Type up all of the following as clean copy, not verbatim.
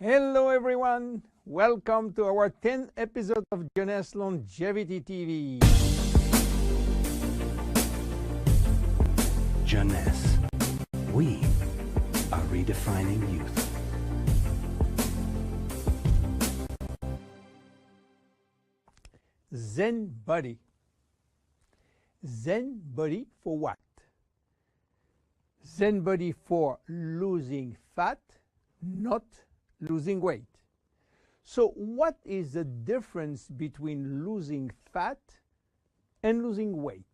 Hello everyone, welcome to our 10th episode of Jeunesse Longevity TV. Jeunesse, we are redefining youth. Zen Body. Zen Body for what? Zen Body for losing fat, not losing weight. So what is the difference between losing fat and losing weight?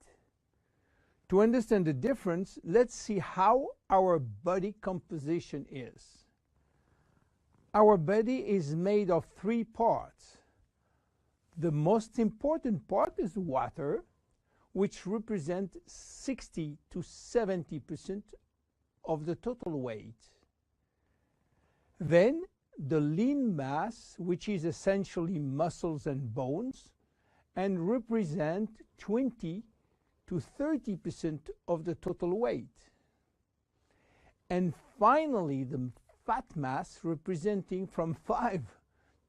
To understand the difference, let's see how our body composition is. Our body is made of three parts. The most important part is water, which represents 60 to 70% of the total weight. Then the lean mass, which is essentially muscles and bones, and represent 20 to 30% of the total weight. And finally, the fat mass, representing from 5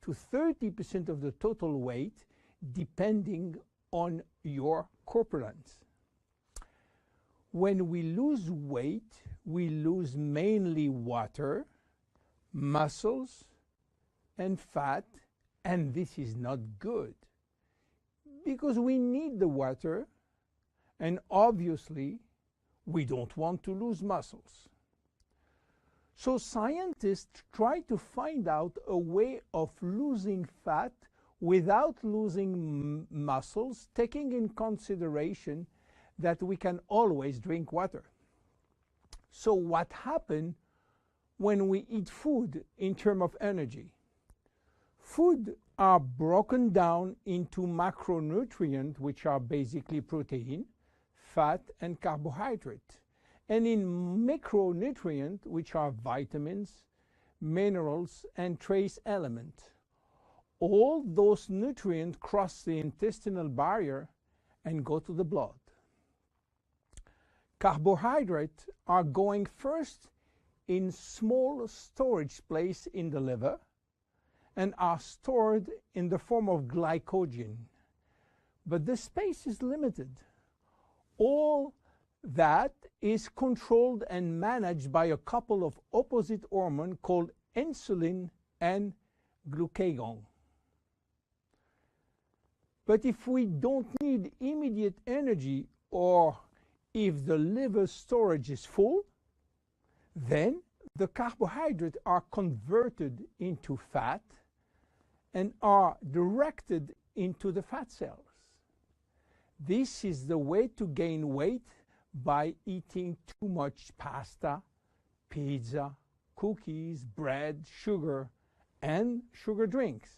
to 30% of the total weight, depending on your corpulence. When we lose weight, we lose mainly water, muscles, and fat, and this is not good because we need the water, and obviously we don't want to lose muscles. So scientists try to find out a way of losing fat without losing muscles, taking in consideration that we can always drink water. So what happened when we eat food in terms of energy? Food are broken down into macronutrients, which are basically protein, fat, and carbohydrate, and in micronutrients, which are vitamins, minerals, and trace elements. All those nutrients cross the intestinal barrier and go to the blood. Carbohydrates are going first in small storage place in the liver and are stored in the form of glycogen. But the space is limited. All that is controlled and managed by a couple of opposite hormones called insulin and glucagon. But if we don't need immediate energy, or if the liver storage is full, then the carbohydrates are converted into fat and are directed into the fat cells. This is the way to gain weight, by eating too much pasta, pizza, cookies, bread, sugar, and sugar drinks.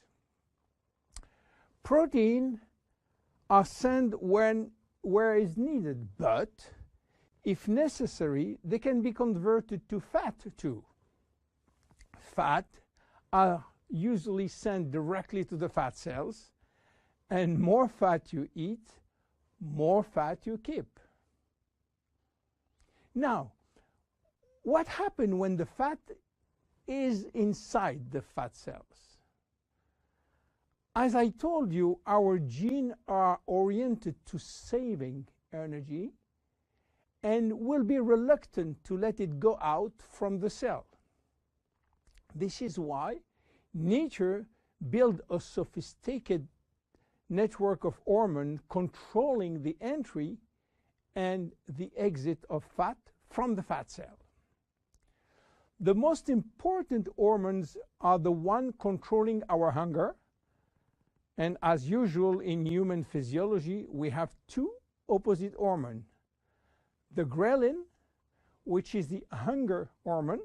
Protein are sent where is needed, but if necessary, they can be converted to fat too. Fat are usually sent directly to the fat cells, and more fat you eat, more fat you keep. Now, what happens when the fat is inside the fat cells? As I told you, our genes are oriented to saving energy and will be reluctant to let it go out from the cell. This is why nature built a sophisticated network of hormones controlling the entry and the exit of fat from the fat cell. The most important hormones are the ones controlling our hunger, and as usual in human physiology, we have two opposite hormones. The ghrelin, which is the hunger hormone,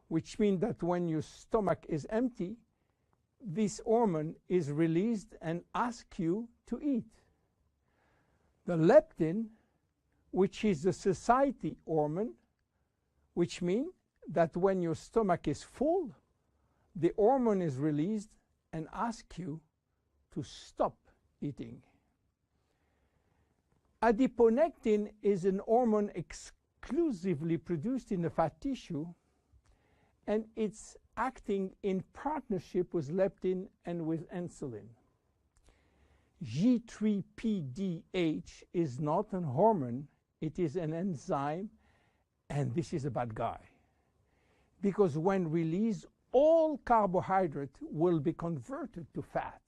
which means that when your stomach is empty, this hormone is released and asks you to eat. The leptin, which is the satiety hormone, which means that when your stomach is full, the hormone is released and asks you to stop eating. Adiponectin is an hormone exclusively produced in the fat tissue, and it's acting in partnership with leptin and with insulin. G3PDH is not a hormone, it is an enzyme, and this is a bad guy. Because when released, all carbohydrate will be converted to fat.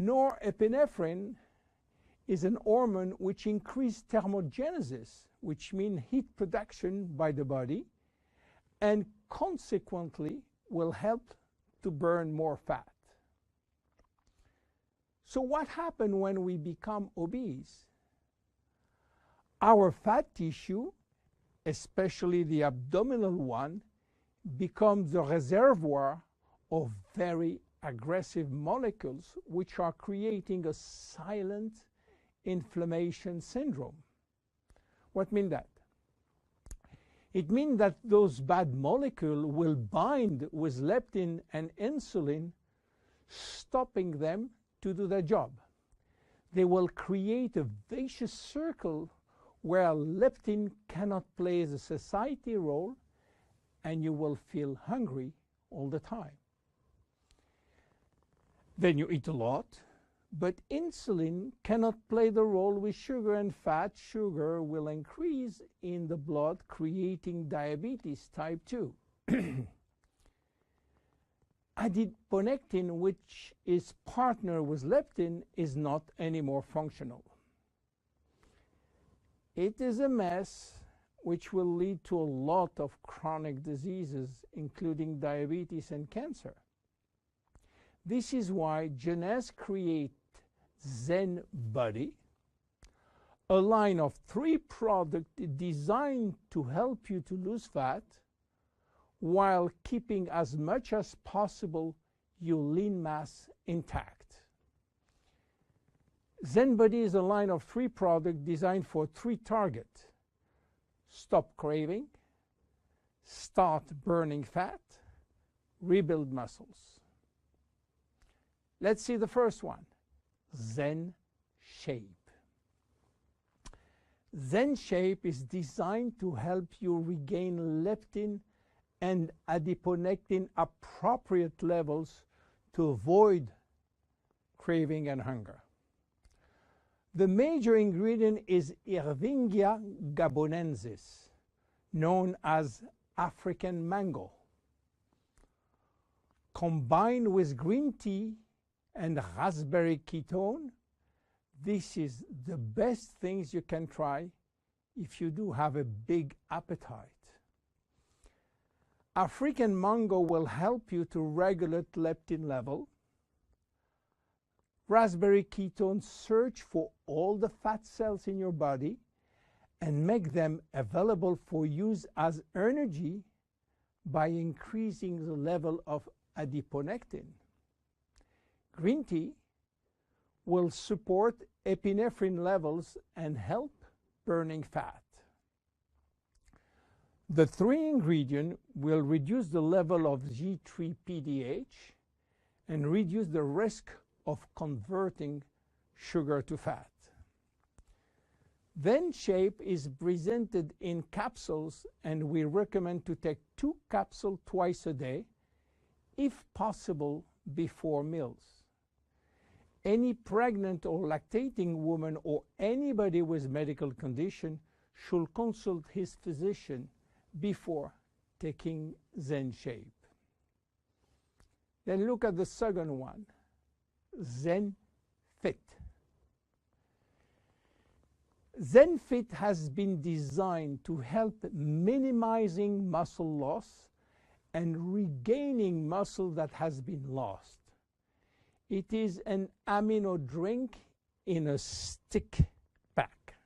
Norepinephrine is an hormone which increases thermogenesis, which means heat production by the body, and consequently will help to burn more fat. So what happens when we become obese? Our fat tissue, especially the abdominal one, becomes the reservoir of very aggressive molecules which are creating a silent inflammation syndrome. What means that? It means that those bad molecules will bind with leptin and insulin, stopping them to do their job. They will create a vicious circle where leptin cannot play the satiety role, and you will feel hungry all the time. Then you eat a lot, but insulin cannot play the role with sugar and fat. Sugar will increase in the blood, creating diabetes type 2. Adiponectin, which is partner with leptin, is not anymore functional. It is a mess which will lead to a lot of chronic diseases, including diabetes and cancer. This is why Jeunesse created Zen Bodi, a line of 3 products designed to help you to lose fat while keeping as much as possible your lean mass intact. Zen Bodi is a line of 3 products designed for 3 targets: stop craving, start burning fat, rebuild muscles. Let's see the first one, Zen Shape. Zen Shape is designed to help you regain leptin and adiponectin appropriate levels to avoid craving and hunger. The major ingredient is Ervingia gabonensis, known as African mango. Combined with green tea and raspberry ketone, this is the best things you can try if you do have a big appetite. African mango will help you to regulate leptin level. Raspberry ketone search for all the fat cells in your body and make them available for use as energy by increasing the level of adiponectin. Green tea will support epinephrine levels and help burning fat. The 3 ingredients will reduce the level of G3PDH and reduce the risk of converting sugar to fat. Zen Shape is presented in capsules, and we recommend to take 2 capsules twice a day, if possible before meals. Any pregnant or lactating woman or anybody with medical condition should consult his physician before taking Zen Shape. Then look at the second one, Zen Fit. Zen Fit has been designed to help minimizing muscle loss and regaining muscle that has been lost. It is an amino drink in a stick pack.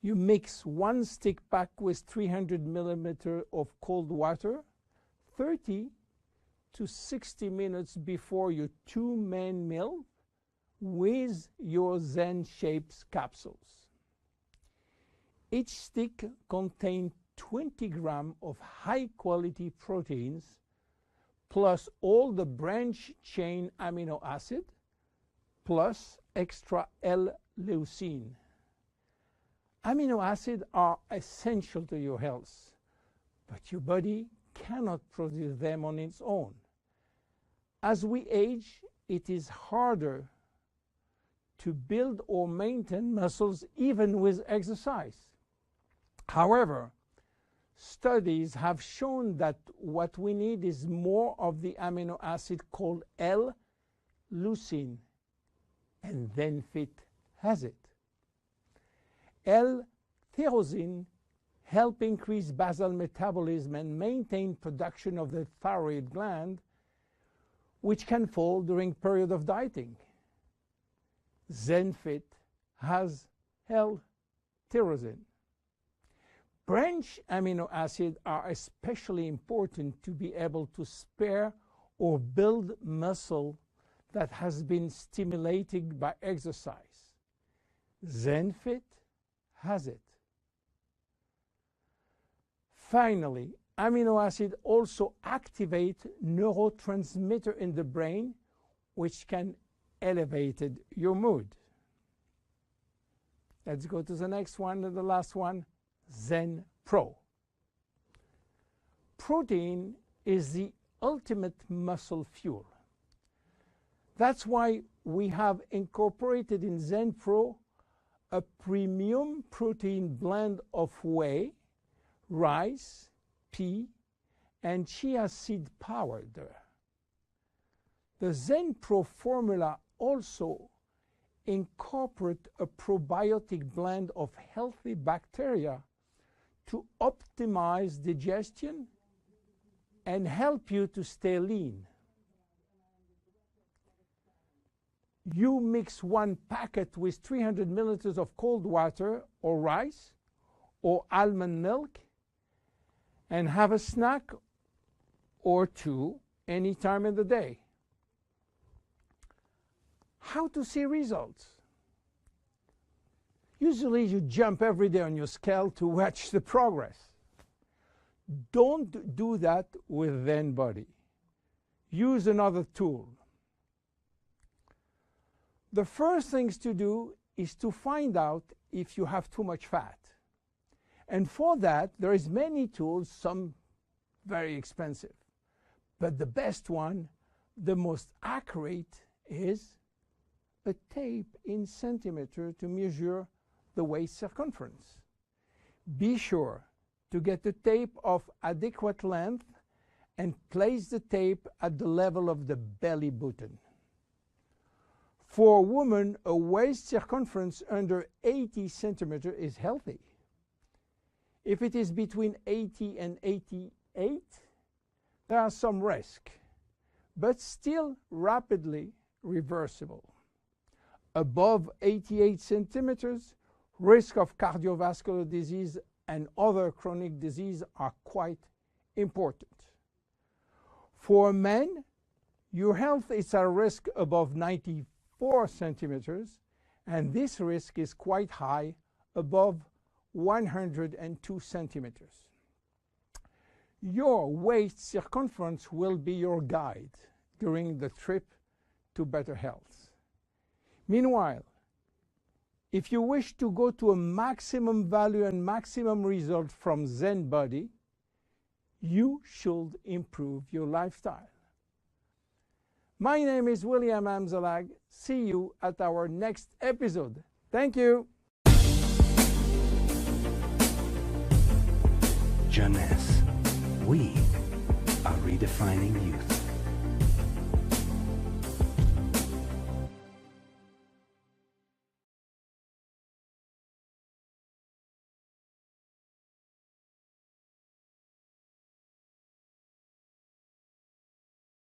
You mix 1 stick pack with 300 milliliters of cold water 30 to 60 minutes before your 2-main meal with your Zen Shapes capsules. Each stick contains 20 grams of high-quality proteins plus all the branch chain amino acid plus extra L-leucine. Amino acids are essential to your health, but your body cannot produce them on its own. As we age, it is harder to build or maintain muscles even with exercise. However, studies have shown that what we need is more of the amino acid called L-leucine, and ZenFit has it. L-tyrosine help increase basal metabolism and maintain production of the thyroid gland, which can fall during period of dieting. ZenFit has L-tyrosine. Branch amino acids are especially important to be able to spare or build muscle that has been stimulated by exercise. ZenFit has it. Finally, amino acids also activate neurotransmitter in the brain, which can elevate your mood. Let's go to the next one, and the last one, Zen Pro. Protein is the ultimate muscle fuel. That's why we have incorporated in Zen Pro a premium protein blend of whey, rice, pea, and chia seed powder. The Zen Pro formula also incorporates a probiotic blend of healthy bacteria to optimize digestion and help you to stay lean. You mix one packet with 300 milliliters of cold water or rice or almond milk and have a snack or two any time in the day. How to see results? Usually you jump every day on your scale to watch the progress. Don't do that with Zen Bodi. Use another tool. The first things to do is to find out if you have too much fat. And for that, there is many tools, some very expensive. But the best one, the most accurate, is a tape in centimeter to measure the waist circumference. Be sure to get the tape of adequate length and place the tape at the level of the belly button. For a woman, a waist circumference under 80 centimeters is healthy. If it is between 80 and 88, there are some risk, but still rapidly reversible. Above 88 centimeters, risk of cardiovascular disease and other chronic disease are quite important. For men, your health is at risk above 94 centimeters, and this risk is quite high, above 102 centimeters. Your waist circumference will be your guide during the trip to better health. Meanwhile, if you wish to go to a maximum value and maximum result from Zen Bodi, you should improve your lifestyle. My name is William Amzalag. See you at our next episode. Thank you. Jeunesse. We are redefining youth.